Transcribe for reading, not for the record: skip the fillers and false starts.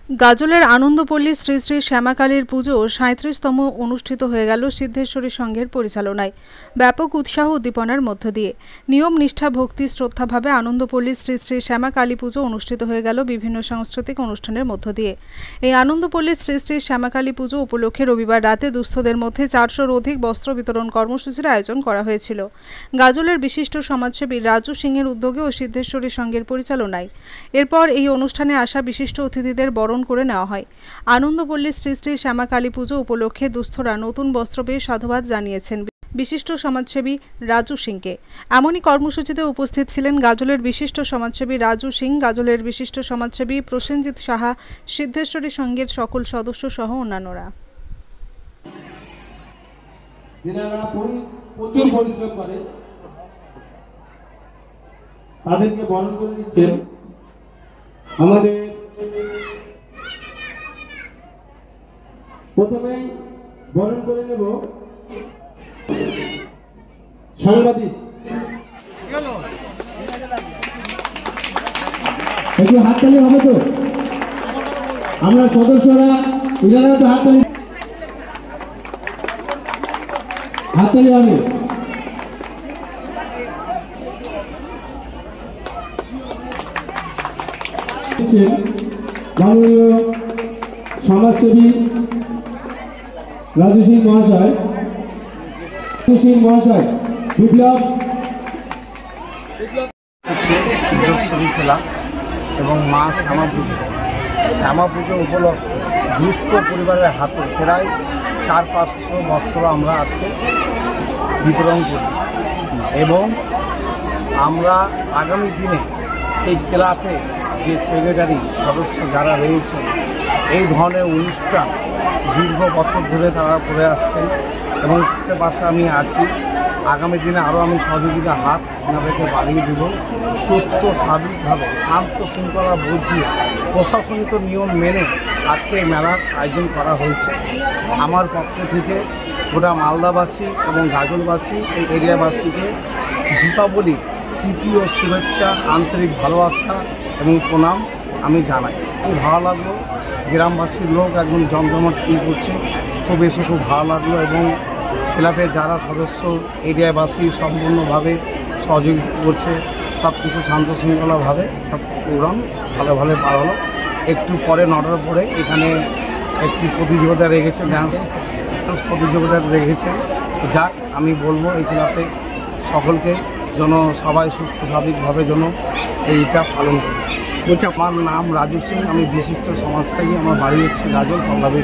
গাজলের আনন্দপল্লী শ্রী শ্রী শ্যামাকালীর পুজো ৩৭তম অনুষ্ঠিত হয়ে গেল সিদ্ধেশ্বরী সংঘের পরিচালনায় ব্যাপক উৎসাহ উদ্দীপনার মধ্য দিয়ে। নিয়ম নিষ্ঠা ভক্তি শ্রদ্ধাভাবে আনন্দপল্লী শ্রী শ্রী শ্যামাকালী পুজো অনুষ্ঠিত হয়ে গেল বিভিন্ন সাংস্কৃতিক অনুষ্ঠানের মধ্য দিয়ে। এই আনন্দপল্লী শ্রী শ্রী শ্যামাকালী পুজো উপলক্ষে রবিবার রাতে দুস্থদের মধ্যে ৪০০-র অধিক বস্ত্র বিতরণ কর্মসূচির আয়োজন করা হয়েছিল। গাজলের বিশিষ্ট সমাজসেবী রাজু সিংয়ের উদ্যোগে ও সিদ্ধেশ্বরী সংঘের পরিচালনায়। এরপর এই অনুষ্ঠানে আসা বিশিষ্ট অতিথিদের বরণ করে নেওয়া হয়। আনন্দপল্লী শ্রী শ্রী শ্যামাকালী পুজো উপলক্ষে দুস্থরা নতুন বস্ত্র পেয়ে সাধুবাদ জানিয়েছেন বিশিষ্ট সমাজসেবী রাজু সিংকে। এমনই কর্মসূচিতে উপস্থিত ছিলেন গাজলের বিশিষ্ট সমাজসেবী রাজু সিং, গাজলের বিশিষ্ট সমাজসেবী প্রসেনজিৎ সাহা, সিদ্ধেশ্বরী সংঘের সকল সদস্য সহ অন্যান্যরা। পরিশ্রম করে তাদেরকে বরণ করে নিচ্ছেন আমাদের প্রথমে বরণ করে নেব সাংবাদিক। একটু হাততালি হবে তো? আমরা সদস্যরা এনারা তো হাততালি হবে। মাননীয় সমাজসেবী রাজু সিং মহাশয়, বিপ্লব খেলা এবং মা শ্যামা পুজো উপলক্ষে দুস্থ পরিবারের হাতে প্রায় ৪-৫০০ বস্ত্র আমরা আজকে বিতরণ করি এবং আমরা আগামী দিনে এই ক্লাবে যে সেক্রেটারি সদস্য যারা রয়েছে এই ধরনের অনুষ্ঠান দীর্ঘ বছর ধরে তারা করে আসছেন এবং পাশে আমি আছি। আগামী দিনে আরও আমি সহযোগিতা হাত এনাদেরকে বাড়িয়ে দেব। সুস্থ স্বাভাবিকভাবে শান্ত শৃঙ্খলা বুঝিয়ে প্রশাসনিক নিয়ম মেনে আজকে এই মেলার আয়োজন করা হয়েছে। আমার পক্ষ থেকে গোটা মালদাবাসী এবং গাজলবাসী এই এরিয়াবাসীকে দীপাবলির তৃতীয় শুভেচ্ছা, আন্তরিক ভালোবাসা এবং প্রণাম আমি জানাই। খুব ভালো লাগলো, গ্রামবাসীর লোক একদম জমজমাট করছে, খুব ভালো লাগলো এবং ক্লাবের যারা সদস্য এরিয়াবাসী সম্পূর্ণভাবে সহযোগিতা করছে। সব কিছু শান্ত শৃঙ্খলাভাবে সব প্রোগ্রাম ভালোভাবে পার হলো। একটু পরে 9টার পরে এখানে একটি প্রতিযোগিতা রেখেছে, ডান্স প্রতিযোগিতা রেখেছে। যাক, আমি বলবো এই ক্লাবে সকলকে যেন সবাই সুস্থ স্বাভাবিকভাবে যেন এইটা পালন করে। বলছি, আমার নাম রাজু সিং, আমি বিশিষ্ট সমাজসেবী, আমার বাড়ি হচ্ছে গাজল কমলাবী।